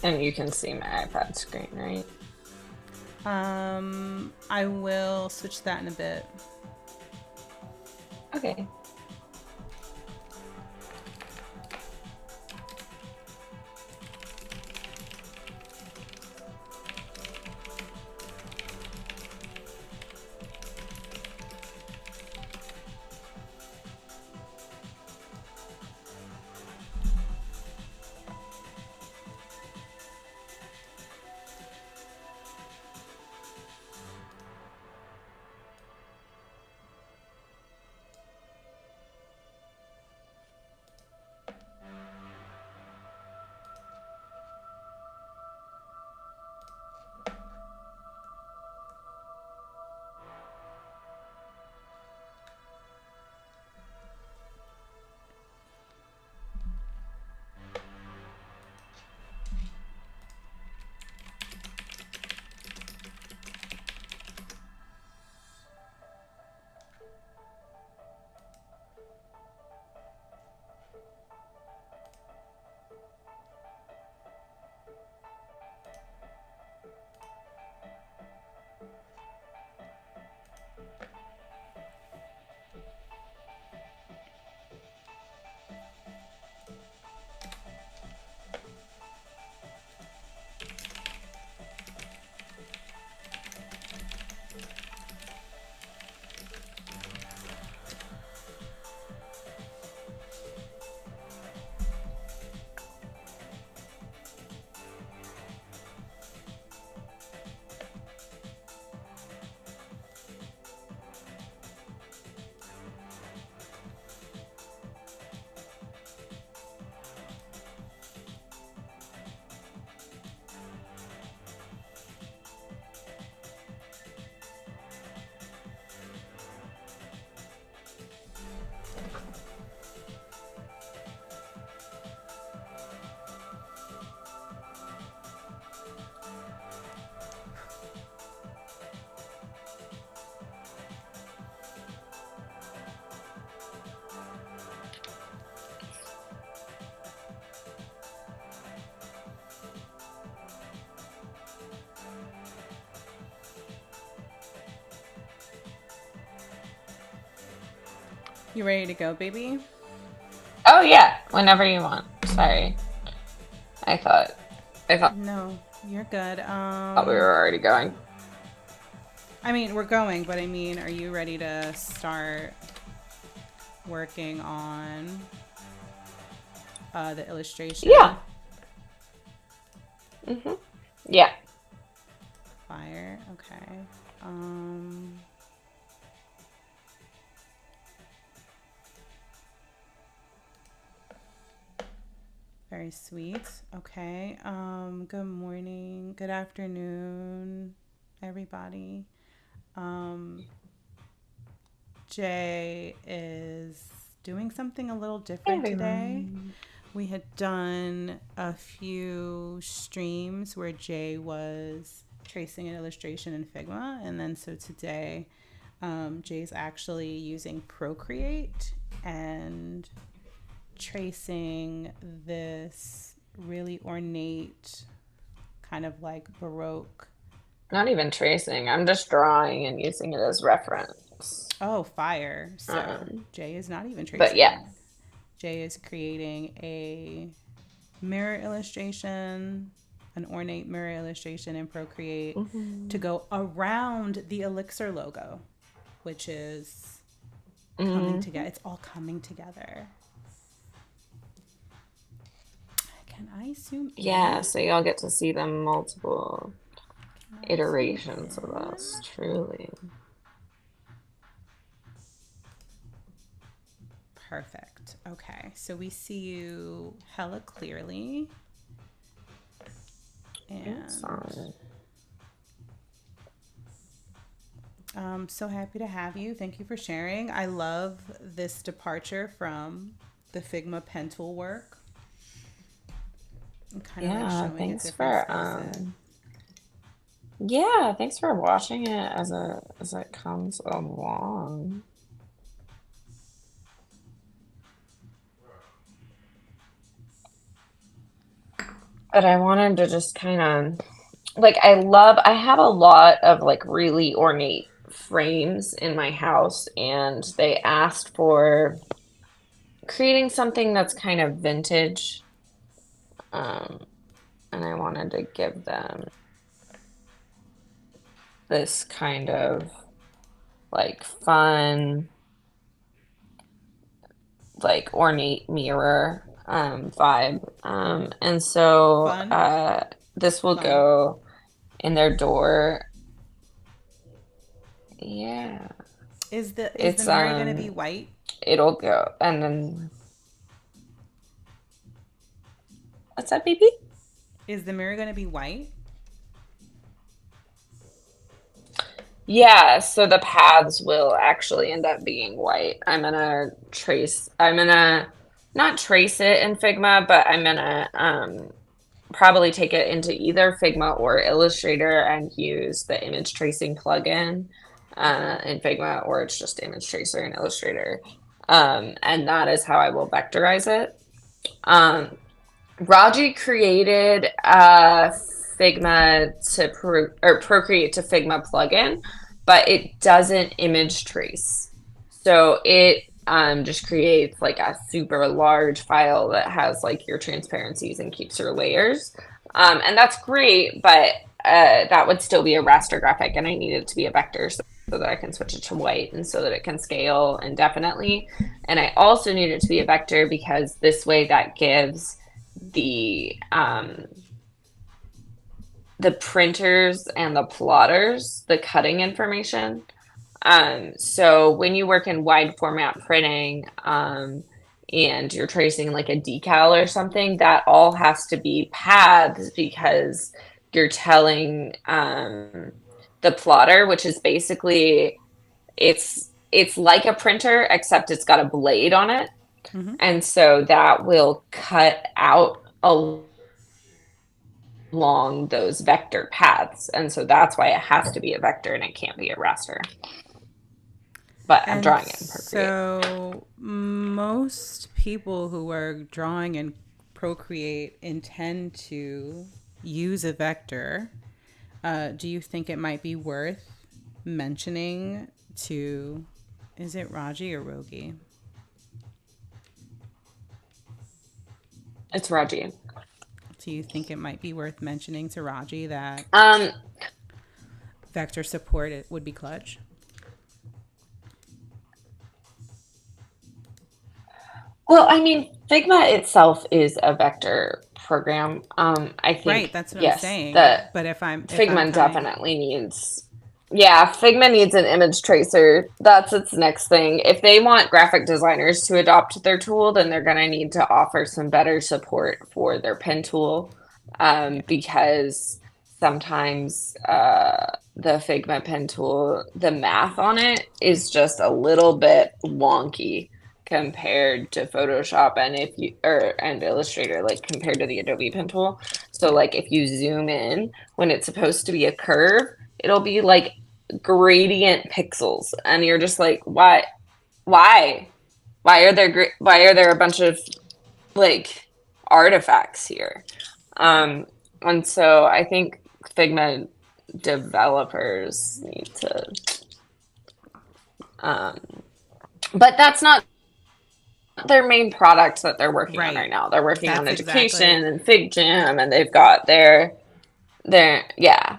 And you can see my iPad screen, right? I will switch that in a bit. Okay. You ready to go, baby? Oh yeah, whenever you want. Sorry. I thought I thought No, you're good. we were already going. I mean, we're going, but I mean, are you ready to start working on the illustration? Yeah. Yeah. Fire. Okay. Very sweet. Okay. Good morning. Good afternoon, everybody. Um, Jay is doing something a little Hey, different today. everyone. We had done a few streams where Jay was tracing an illustration in Figma, and then so today, Jay's actually using ProCreate and tracing this really ornate, kind of like baroque. Not even tracing. I'm just drawing and using it as reference. Oh, fire! So Um, Jay is not even but yeah. tracing. Jay is creating a mirror illustration, an ornate mirror illustration in ProCreate to Hmm. go around the Elixir logo, which is coming Hmm. together. It's all coming together. Can I zoom Yeah, in? so y'all get to see the multiple Can I zoom iterations of in? us, truly. Perfect. Okay, so we see you hella clearly. And Excellent. I'm so happy to have you. Thank you for sharing. I love this departure from the Figma pen tool work and kind of like Yeah, showing its thanks difference for with it. yeah, thanks for watching it as it comes along. but I wanted to just kind of like I have a lot of like really ornate frames in my house, and they asked for creating something that's kind of vintage. Um, and I wanted to give them this kind of like fun, like ornate mirror vibe. And so Fun, this will fun. go in their door. Yeah. Is the It's mirror gonna be white? it'll go and then what's that, baby? Is the mirror gonna be white? Yeah, so the paths will actually end up being white. I'm gonna not trace it in Figma, but I'm gonna probably take it into either Figma or Illustrator and use the image tracing plugin in Figma, or it's just image tracer in Illustrator. And that is how I will vectorize it. Um, Raji created Figma to or Procreate to Figma plugin, but it doesn't image trace. So it just creates like a super large file that has like your transparencies and keeps your layers. And that's great, but that would still be a raster graphic, and I need it to be a vector so that I can switch it to white and so that it can scale indefinitely. And I also need it to be a vector because this way that gives the um, the printers and the plotters the cutting information. So when you work in wide format printing, and you're tracing like a decal or something, that all has to be paths because you're telling the plotter, which is basically it's like a printer except it's got a blade on it, Mm-hmm. and so that will cut out along those vector paths. And so that's why it has to be a vector and it can't be a raster. But I'm And drawing it in Procreate. so most people who are drawing in Procreate intend to use a vector. Do you think it might be worth mentioning to, is it Raji or Rogi? It's Raji. Do you think it might be worth mentioning to Raji that Um, vector support it would be clutch? well, I mean, Figma itself is a vector program. I Right, think, that's what I'm yes, saying. the But if I'm Figma coming, definitely needs, yeah, Figma needs an image tracer. That's its next thing. If they want graphic designers to adopt their tool, then they're going to need to offer some better support for their pen tool, yeah. because sometimes the Figma pen tool, the math on it is just a little bit wonky compared to Photoshop and if you or and Illustrator, like compared to the Adobe pen tool. So Yeah. like if you zoom in when it's supposed to be a curve, it'll be like gradient pixels, and you're just like, why why are there a bunch of like artifacts here? And so I think Figma developers need to um but that's not their main product that they're working on Right. right now. They're working on That's exactly. education and FigJam, and they've got their yeah.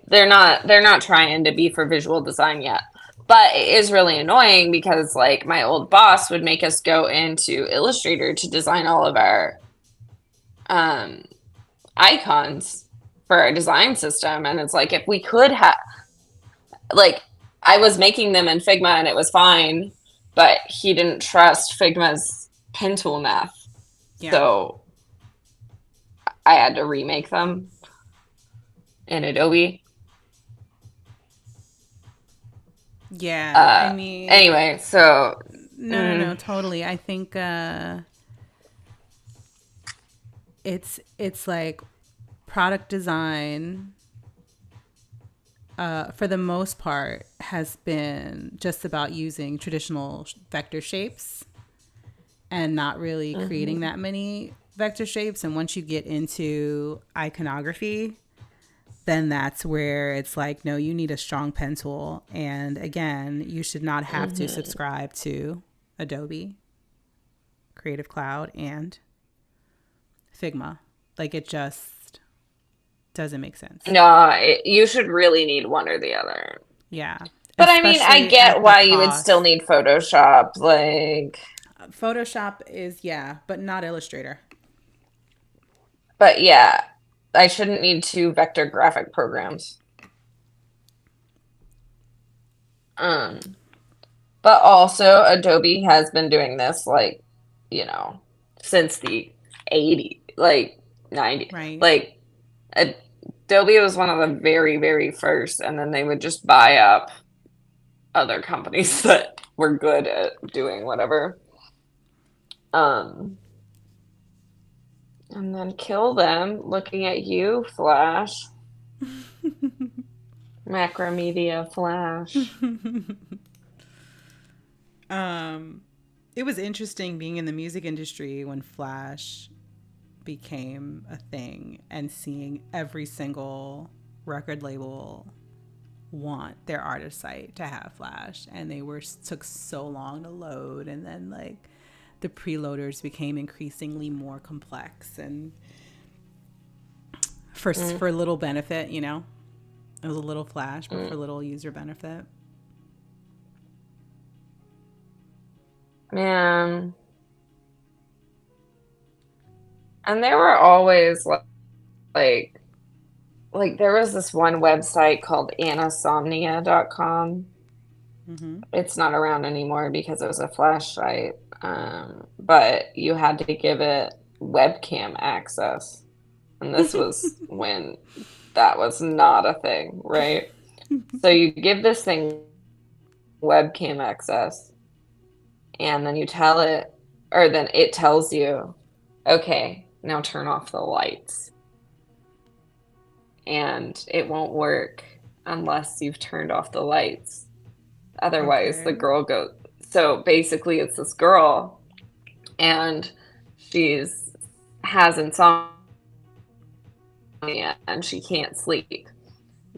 They're not trying to be for visual design yet. But it is really annoying because like my old boss would make us go into Illustrator to design all of our um icons for our design system, and it's like if we could have like I was making them in Figma and it was fine, but he didn't trust Figma's pen tool math. Yeah. So I had to remake them in Adobe. Yeah. I mean, Anyway, so no, mm, totally. I think it's like product design for the most part has been just about using traditional vector shapes and not really creating mhm. that many vector shapes. And once you get into iconography, then that's where it's like, no, you need a strong pen tool. And again, you should not have to subscribe to Adobe, Creative Cloud, and Figma. Like, it just doesn't make sense. No, you should really need one or the other. Yeah. But I mean, I get why you would still need Photoshop. Like, Photoshop is, yeah, but not Illustrator. but yeah, I shouldn't need two vector graphic programs. Um, but also Adobe has been doing this like, you know, since the 80s, like 90s. Right. Like Adobe was one of the very, very first, and then they would just buy up other companies that were good at doing whatever. And then kill them. Looking at you, Flash. Macromedia Flash. It was interesting being in the music industry when Flash became a thing and seeing every single record label want their artist site to have Flash, and they took so long to load, and then like the preloaders became increasingly more complex, and for little benefit, you know, it was a little Flash, but for little user benefit. Man. And they were always like there was this one website called anasomnia.com. It's not around anymore because it was a Flash site. But you had to give it webcam access. And this was when that was not a thing, right? So you give this thing webcam access, and then you tell it, or then it tells you, okay, now turn off the lights. And it won't work unless you've turned off the lights. Otherwise, the girl goes. So basically, it's this girl, and has insomnia, and she can't sleep.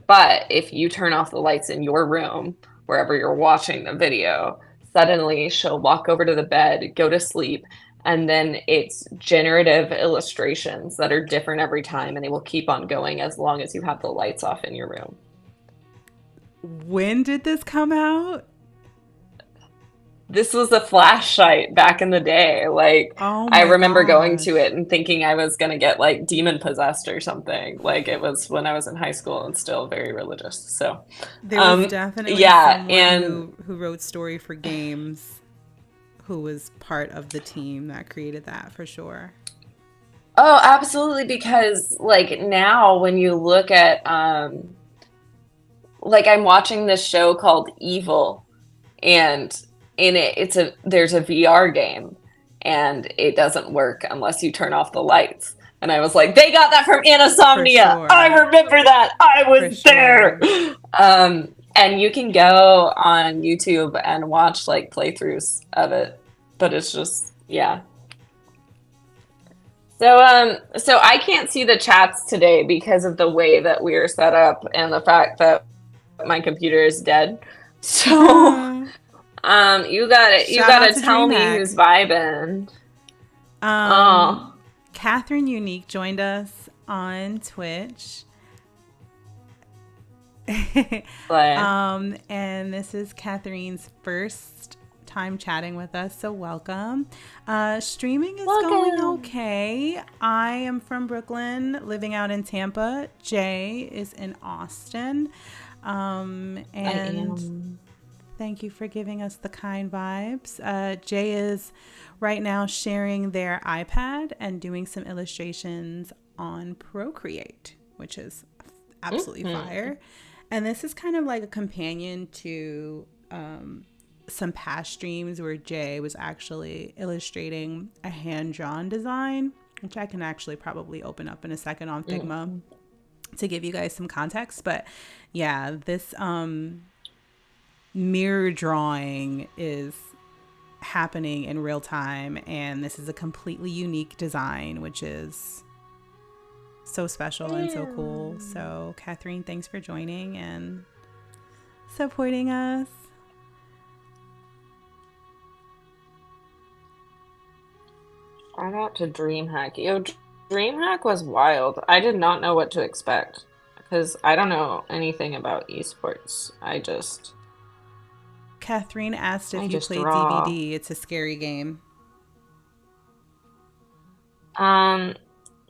But if you turn off the lights in your room, wherever you're watching the video, suddenly she'll walk over to the bed, go to sleep, and then it's generative illustrations that are different every time, and they will keep on going as long as you have the lights off in your room. When did this come out? This was a Flash site back in the day. Like, I remember going to it and thinking I was going to get like demon possessed or something. Like, it was when I was in high school and still very religious. So there was definitely someone who wrote story for games who was part of the team that created that, for sure. Oh, absolutely. Because like now when you look at like I'm watching this show called Evil, and in it there's a VR game, and it doesn't work unless you turn off the lights. And I was like, they got that from Anasomnia. Sure. I remember that. I was there. And you can go on YouTube and watch like playthroughs of it, but it's just, yeah. So I can't see the chats today because of the way that we're set up and the fact that my computer is dead. So you gotta tell me who's vibing. Catherine Unique joined us on Twitch. And this is Catherine's first time chatting with us, so welcome. Streaming is going okay. I am from Brooklyn, living out in Tampa. Jay is in Austin. And thank you for giving us the kind vibes. Jay is right now sharing their iPad and doing some illustrations on ProCreate, which is absolutely fire. And this is kind of like a companion to some past streams where Jay was actually illustrating a hand-drawn design, which I can actually probably open up in a second on Figma to give you guys some context. But yeah, this mirror drawing is happening in real time, and this is a completely unique design, which is so special and so cool. So Catherine, thanks for joining and supporting us. Shout out to Dreamhack. Yo, Dreamhack was wild. I did not know what to expect because I don't know anything about esports. Catherine asked I if you just played draw. DBD. It's a scary game. Um,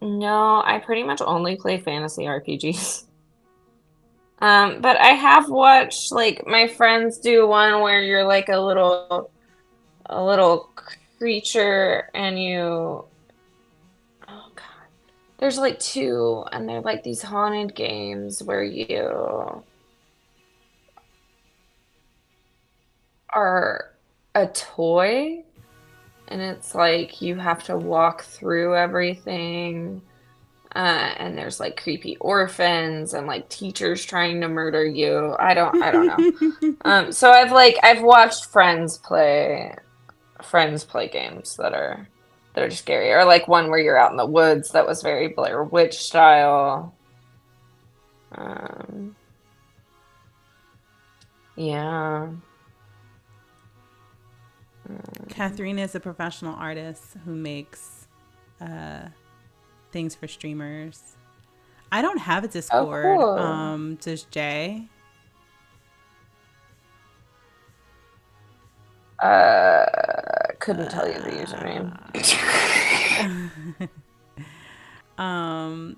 no, I pretty much only play fantasy RPGs. But I have watched like my friends do one where you're like a little creature and you oh God. There's like two and they're like these haunted games where you are a toy and it's like you have to walk through everything. And there's like creepy orphans and like teachers trying to murder you. I don't know. So I've watched friends play games that are scary, or like one where you're out in the woods that was very Blair Witch style. Um, yeah. Catherine is a professional artist who makes things for streamers. I don't have a Oh, Discord. cool. Does Jay? Couldn't tell you the username.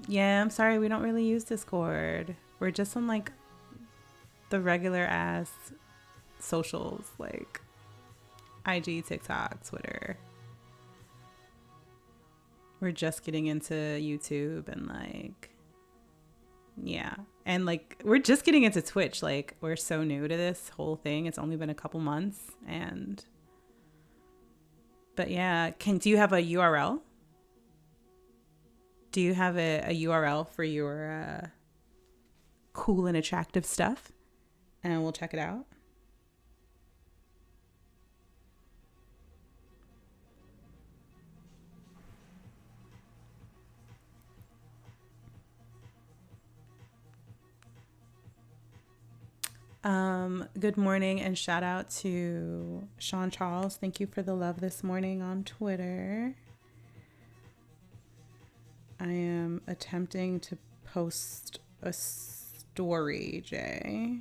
Yeah, I'm sorry, we don't really use Discord. We're just on like the regular ass socials like IG, TikTok, Twitter. We're just getting into YouTube and like, yeah. And like, we're just getting into Twitch. Like, we're so new to this whole thing. It's only been a couple months. But yeah, do you have a URL? Do you have a URL for your cool and attractive stuff? And we'll check it out. Good morning and shout out to Sean Charles. Thank you for the love this morning on Twitter. I am attempting to post a story, Jay.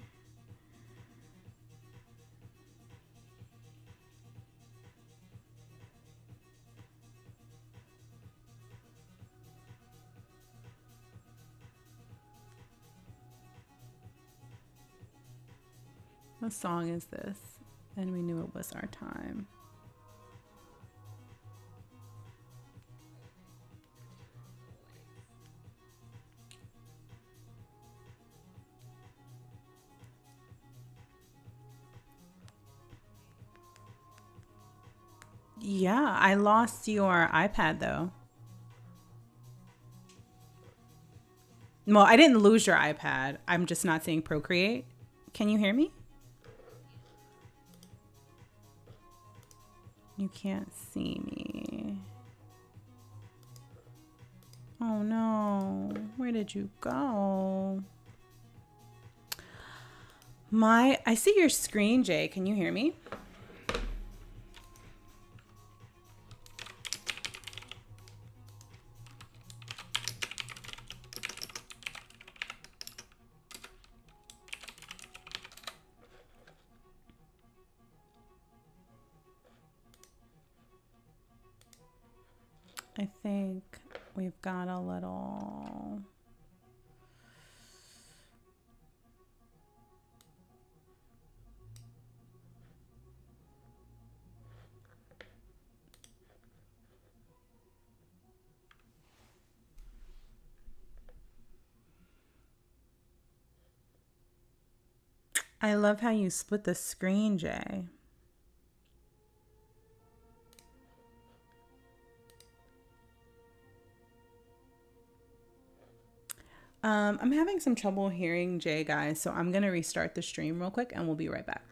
What song is this? And we knew it was our time. Yeah, I lost your iPad though. Well, I didn't lose your iPad. I'm just not seeing ProCreate. Can you hear me? You can't see me. Oh no. Where did you go? I see your screen, Jay. Can you hear me? I think we've got a little... I love how you split the screen, Jay. I'm having some trouble hearing Jay, guys, so I'm going to restart the stream real quick and we'll be right back.